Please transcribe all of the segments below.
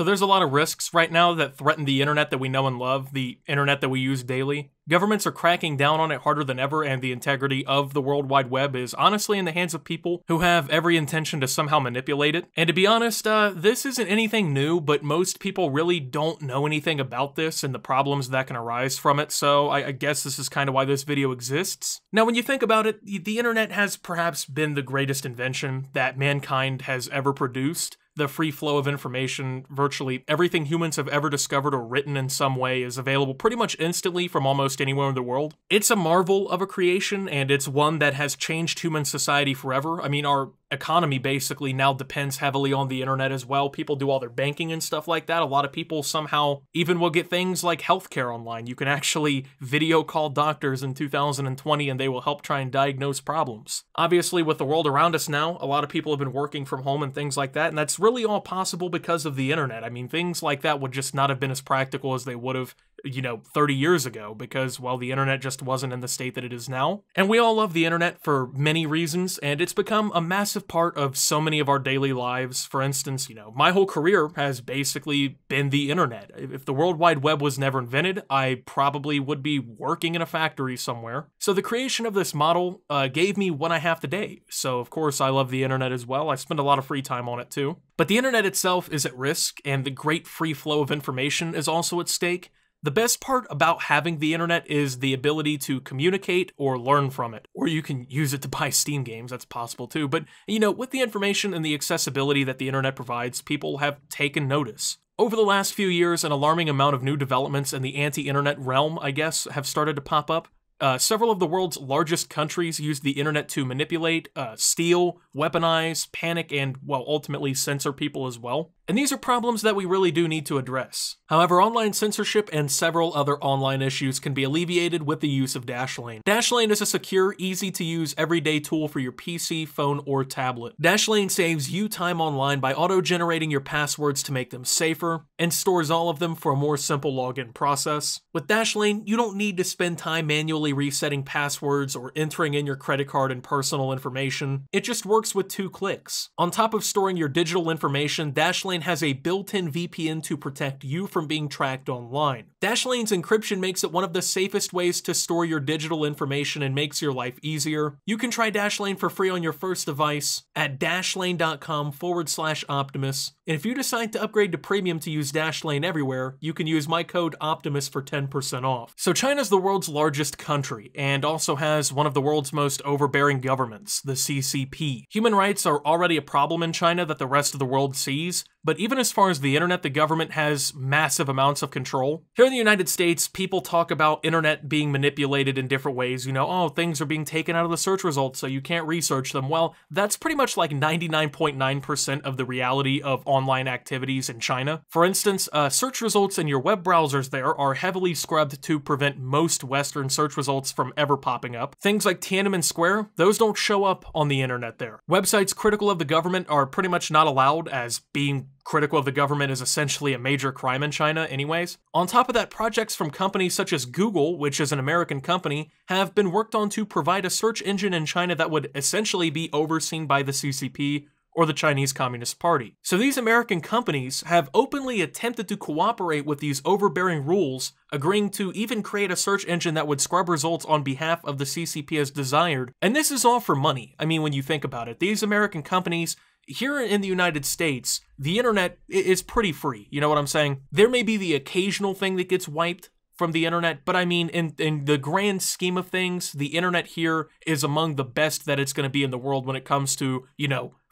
So there's a lot of risks right now that threaten the internet that we know and love, the internet that we use daily. Governments are cracking down on it harder than ever, and the integrity of the World Wide Web is honestly in the hands of people who have every intention to somehow manipulate it. And to be honest, this isn't anything new, but most people really don't know anything about this and the problems that can arise from it, so I guess this is kind of why this video exists. Now, when you think about it, the internet has perhaps been the greatest invention that mankind has ever produced. The free flow of information, virtually everything humans have ever discovered or written in some way is available pretty much instantly from almost anywhere in the world. It's a marvel of a creation, and it's one that has changed human society forever. I mean, our economy basically now depends heavily on the internet as well. People do all their banking and stuff like that. A lot of people somehow even will get things like healthcare online. You can actually video call doctors in 2020 and they will help try and diagnose problems. Obviously, with the world around us now, a lot of people have been working from home and things like that, and that's really all possible because of the internet. I mean, things like that would just not have been as practical as they would have 30 years ago because, well, the internet just wasn't in the state that it is now. And we all love the internet for many reasons, and it's become a massive part of so many of our daily lives. For instance, my whole career has basically been the internet. If the World Wide Web was never invented, I probably would be working in a factory somewhere. So the creation of this model gave me what I have today. So of course I love the internet as well. I spend a lot of free time on it too. But the internet itself is at risk, and the great free flow of information is also at stake. The best part about having the internet is the ability to communicate or learn from it. Or you can use it to buy Steam games, that's possible too. But, with the information and the accessibility that the internet provides, people have taken notice. Over the last few years, an alarming amount of new developments in the anti-internet realm, I guess, have started to pop up. Several of the world's largest countries use the internet to manipulate, steal, weaponize, panic, and, well, ultimately censor people as well. And these are problems that we really do need to address. However, online censorship and several other online issues can be alleviated with the use of Dashlane. Dashlane is a secure, easy-to-use, everyday tool for your PC, phone, or tablet. Dashlane saves you time online by auto-generating your passwords to make them safer, and stores all of them for a more simple login process. With Dashlane, you don't need to spend time manually resetting passwords or entering in your credit card and personal information. It just works with 2 clicks. On top of storing your digital information, Dashlane has a built-in VPN to protect you from being tracked online. Dashlane's encryption makes it one of the safest ways to store your digital information and makes your life easier. You can try Dashlane for free on your first device at dashlane.com/Optimus. And if you decide to upgrade to premium to use Dashlane everywhere, you can use my code Optimus for 10% off. So China's the world's largest country and also has one of the world's most overbearing governments, the CCP. Human rights are already a problem in China that the rest of the world sees, but even as far as the internet, the government has massive amounts of control. Here in the United States, people talk about internet being manipulated in different ways. Things are being taken out of the search results so you can't research them. Well, that's pretty much like 99.9% of the reality of online activities in China. For instance, search results in your web browsers there are heavily scrubbed to prevent most Western search results from ever popping up. Things like Tiananmen Square, those don't show up on the internet there. Websites critical of the government are pretty much not allowed, as being critical of the government is essentially a major crime in China anyways. On top of that, projects from companies such as Google, which is an American company, have been worked on to provide a search engine in China that would essentially be overseen by the CCP or the Chinese Communist Party. So these American companies have openly attempted to cooperate with these overbearing rules, agreeing to even create a search engine that would scrub results on behalf of the CCP as desired. And this is all for money. I mean, when you think about it, these American companies here in the United States, the internet is pretty free. You know what I'm saying? There may be the occasional thing that gets wiped from the internet, but I mean, in the grand scheme of things, the internet here is among the best that it's going to be in the world when it comes to,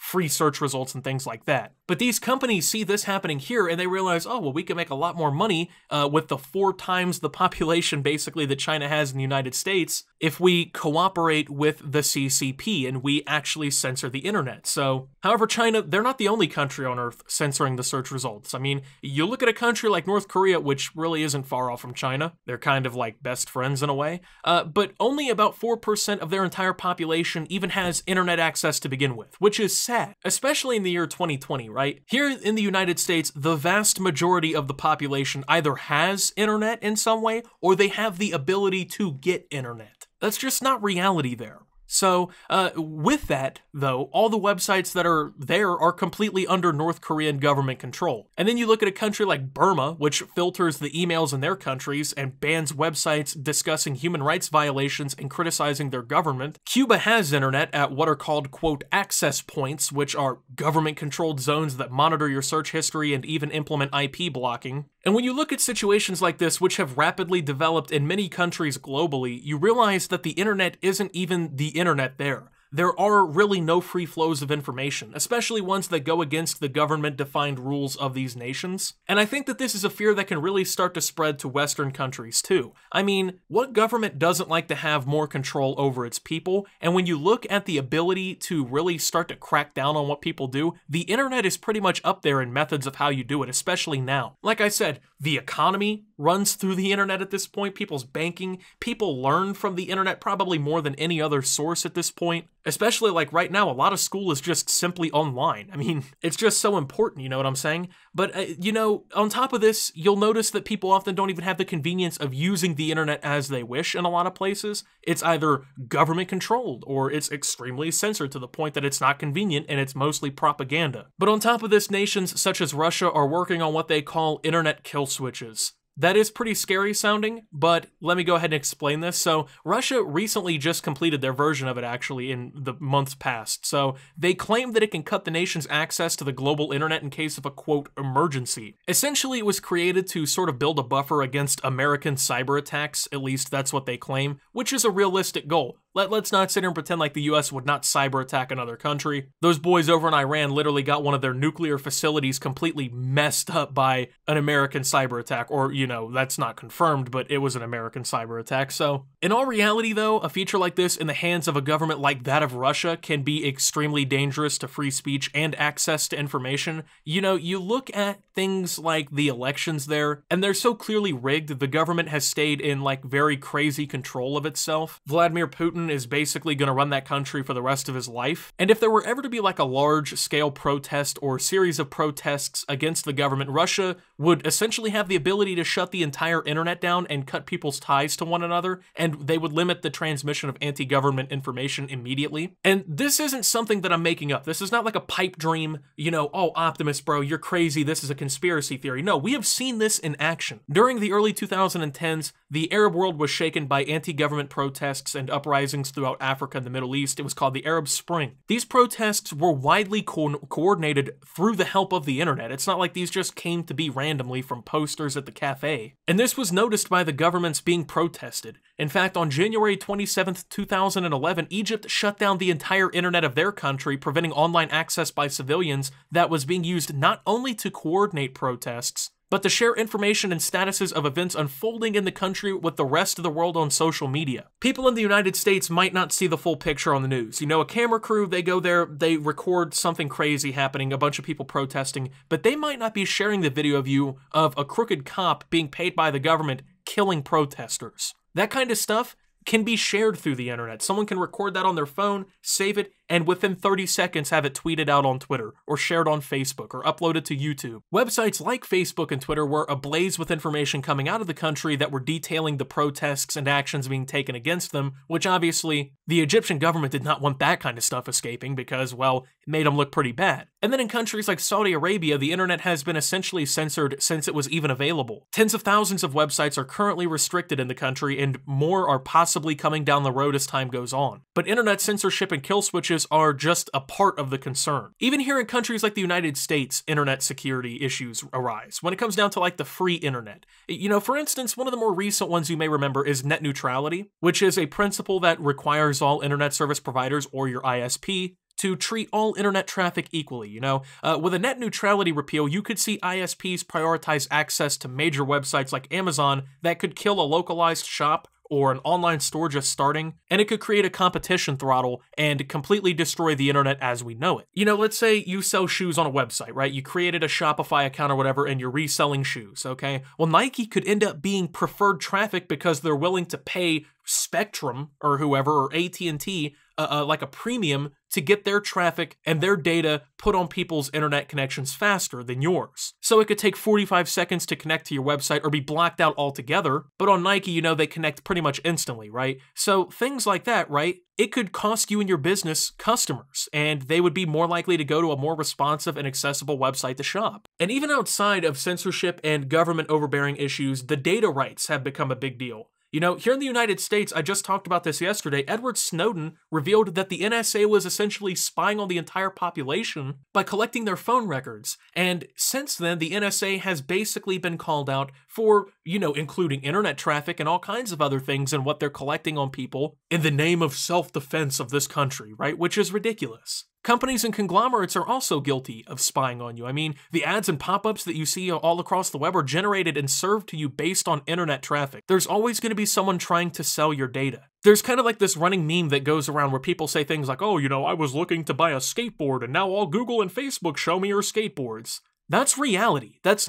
free search results and things like that. But these companies see this happening here and they realize, oh, well, we can make a lot more money with the 4 times the population basically that China has in the United States if we cooperate with the CCP and we actually censor the internet. So, however, China, they're not the only country on earth censoring the search results. I mean, you look at a country like North Korea, which really isn't far off from China. They're kind of like best friends in a way. But only about 4% of their entire population even has internet access to begin with, which is sad, especially in the year 2020, right? Here in the United States, the vast majority of the population either has internet in some way or they have the ability to get internet. That's just not reality there. So, with that, though, all the websites that are there are completely under North Korean government control. And then you look at a country like Burma, which filters the emails in their countries and bans websites discussing human rights violations and criticizing their government. Cuba has internet at what are called, quote, access points, which are government-controlled zones that monitor your search history and even implement IP blocking. And when you look at situations like this, which have rapidly developed in many countries globally, you realize that the internet isn't even the internet there. There are really no free flows of information, especially ones that go against the government-defined rules of these nations. And I think that this is a fear that can really start to spread to Western countries too. I mean, what government doesn't like to have more control over its people? And when you look at the ability to really start to crack down on what people do, the internet is pretty much up there in methods of how you do it, especially now. Like I said, the economy runs through the internet at this point, people's banking, people learn from the internet probably more than any other source at this point. Especially like right now, a lot of school is just simply online. I mean, it's just so important, you know what I'm saying? But, you know, on top of this, you'll notice that people often don't even have the convenience of using the internet as they wish in a lot of places. It's either government controlled or it's extremely censored to the point that it's not convenient and it's mostly propaganda. But on top of this, nations such as Russia are working on what they call internet kill switches. That is pretty scary sounding, but let me go ahead and explain this. So Russia recently just completed their version of it actually in the months past. So they claim that it can cut the nation's access to the global internet in case of a quote emergency. Essentially, it was created to sort of build a buffer against American cyber attacks, at least that's what they claim, which is a realistic goal. Let's not sit here and pretend like the US would not cyber attack another country. Those boys over in Iran literally got one of their nuclear facilities completely messed up by an American cyber attack, or, you know, that's not confirmed, but it was an American cyber attack. So, in all reality though, a feature like this in the hands of a government like that of Russia can be extremely dangerous to free speech and access to information. You know, you look at things like the elections there, and they're so clearly rigged, the government has stayed in like very crazy control of itself. Vladimir Putin is basically going to run that country for the rest of his life. And if there were ever to be like a large-scale protest or series of protests against the government, Russia would essentially have the ability to shut the entire internet down and cut people's ties to one another, and they would limit the transmission of anti-government information immediately. And this isn't something that I'm making up. This is not like a pipe dream, you know, oh, Optimus, bro, you're crazy, this is a conspiracy theory. No, we have seen this in action. During the early 2010s, the Arab world was shaken by anti-government protests and uprisings throughout Africa and the Middle East. It was called the Arab Spring. These protests were widely coordinated through the help of the internet. It's not like these just came to be randomly from posters at the cafe. And this was noticed by the governments being protested. In fact, on January 27th, 2011, Egypt shut down the entire internet of their country, preventing online access by civilians that was being used not only to coordinate protests, but to share information and statuses of events unfolding in the country with the rest of the world on social media. People in the United States might not see the full picture on the news. You know, a camera crew, they go there, they record something crazy happening, a bunch of people protesting, but they might not be sharing the video view of a crooked cop being paid by the government killing protesters. That kind of stuff can be shared through the internet. Someone can record that on their phone, save it, and within 30 seconds have it tweeted out on Twitter, or shared on Facebook, or uploaded to YouTube. Websites like Facebook and Twitter were ablaze with information coming out of the country that were detailing the protests and actions being taken against them, which obviously the Egyptian government did not want that kind of stuff escaping because, well, it made them look pretty bad. And then in countries like Saudi Arabia, the internet has been essentially censored since it was even available. Tens of thousands of websites are currently restricted in the country, and more are possibly coming down the road as time goes on. But internet censorship and kill switches are just a part of the concern. Even here in countries like the United States, internet security issues arise when it comes down to like the free internet. You know, for instance, one of the more recent ones you may remember is net neutrality, which is a principle that requires all internet service providers or your ISP to treat all internet traffic equally, you know? With a net neutrality repeal, you could see ISPs prioritize access to major websites like Amazon that could kill a localized shop or an online store just starting, and it could create a competition throttle and completely destroy the internet as we know it. You know, let's say you sell shoes on a website, right? You created a Shopify account or whatever, and you're reselling shoes, okay? Well, Nike could end up being preferred traffic because they're willing to pay Spectrum or whoever, or AT&T, like a premium to get their traffic and their data put on people's internet connections faster than yours. So it could take 45 seconds to connect to your website or be blacked out altogether, but on Nike, you know, they connect pretty much instantly, right? So things like that, right? It could cost you and your business customers, and they would be more likely to go to a more responsive and accessible website to shop. And even outside of censorship and government overbearing issues, the data rights have become a big deal. You know, here in the United States, I just talked about this yesterday, Edward Snowden revealed that the NSA was essentially spying on the entire population by collecting their phone records. And since then, the NSA has basically been called out for, you know, including internet traffic and all kinds of other things and what they're collecting on people in the name of self-defense of this country, right? Which is ridiculous. Companies and conglomerates are also guilty of spying on you. I mean, the ads and pop-ups that you see all across the web are generated and served to you based on internet traffic. There's always going to be someone trying to sell your data. There's kind of like this running meme that goes around where people say things like, oh, you know, I was looking to buy a skateboard and now all Google and Facebook show me your skateboards. That's reality. It's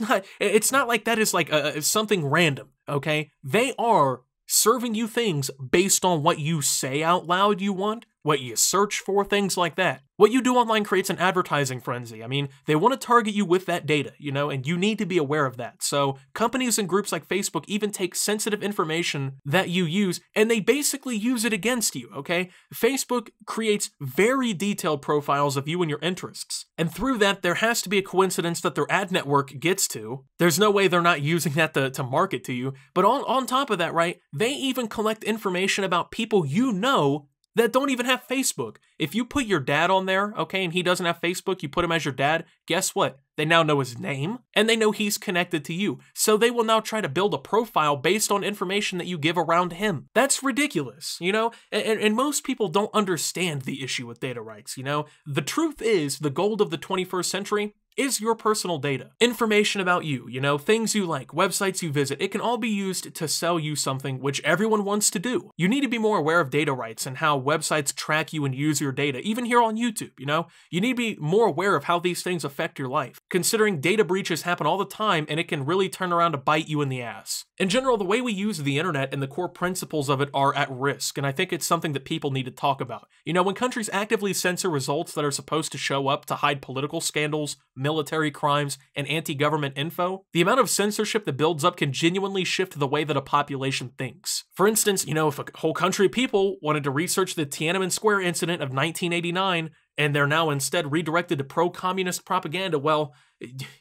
not like that is like something random, okay? They are serving you things based on what you say out loud you want, what you search for, things like that. What you do online creates an advertising frenzy. I mean, they want to target you with that data, you know, and you need to be aware of that. So companies and groups like Facebook even take sensitive information that you use and they basically use it against you, okay? Facebook creates very detailed profiles of you and your interests. And through that, there has to be a coincidence that their ad network gets to. There's no way they're not using that to market to you. But on top of that, right, they even collect information about people you know that don't even have Facebook. If you put your dad on there, okay, and he doesn't have Facebook, you put him as your dad, guess what? They now know his name, and they know he's connected to you. So they will now try to build a profile based on information that you give around him. That's ridiculous, you know? And most people don't understand the issue with data rights, you know? The truth is, the gold of the 21st century is your personal data. Information about you, you know, things you like, websites you visit, it can all be used to sell you something which everyone wants to do. You need to be more aware of data rights and how websites track you and use your data, even here on YouTube, you know? You need to be more aware of how these things affect your life, considering data breaches happen all the time and it can really turn around to bite you in the ass. In general, the way we use the internet and the core principles of it are at risk, and I think it's something that people need to talk about. You know, when countries actively censor results that are supposed to show up to hide political scandals, military crimes, and anti-government info, the amount of censorship that builds up can genuinely shift the way that a population thinks. For instance, you know, if a whole country of people wanted to research the Tiananmen Square incident of 1989, and they're now instead redirected to pro-communist propaganda, well,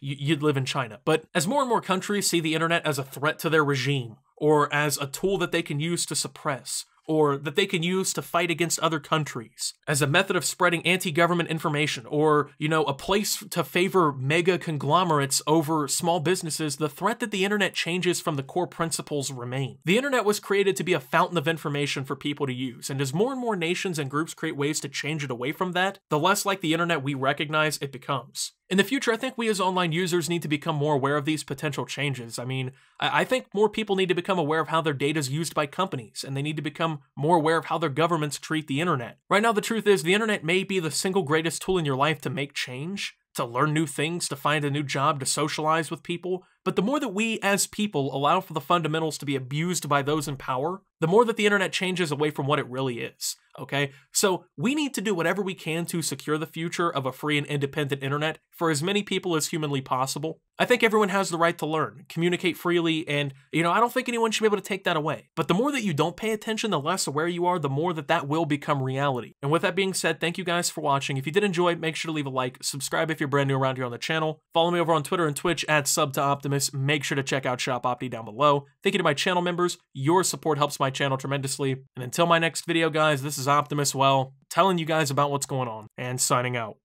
you'd live in China. But as more and more countries see the internet as a threat to their regime, or as a tool that they can use to suppress, or that they can use to fight against other countries, as a method of spreading anti-government information, or, you know, a place to favor mega conglomerates over small businesses, the threat that the internet changes from the core principles remain. The internet was created to be a fountain of information for people to use, and as more and more nations and groups create ways to change it away from that, the less like the internet we recognize it becomes. In the future, I think we as online users need to become more aware of these potential changes. I mean, I think more people need to become aware of how their data is used by companies, and they need to become more aware of how their governments treat the internet. Right now, the truth is, the internet may be the single greatest tool in your life to make change, to learn new things, to find a new job, to socialize with people, but the more that we as people allow for the fundamentals to be abused by those in power, the more that the internet changes away from what it really is, okay? So we need to do whatever we can to secure the future of a free and independent internet for as many people as humanly possible. I think everyone has the right to learn, communicate freely, and, you know, I don't think anyone should be able to take that away. But the more that you don't pay attention, the less aware you are, the more that will become reality. And with that being said, thank you guys for watching. If you did enjoy, make sure to leave a like, subscribe if you're brand new around here on the channel, follow me over on Twitter and Twitch at SubToOptimus. Make sure to check out Shop Opti down below. Thank you to my channel members. Your support helps my channel tremendously. And until my next video, guys, this is Optimus, well, telling you guys about what's going on and signing out.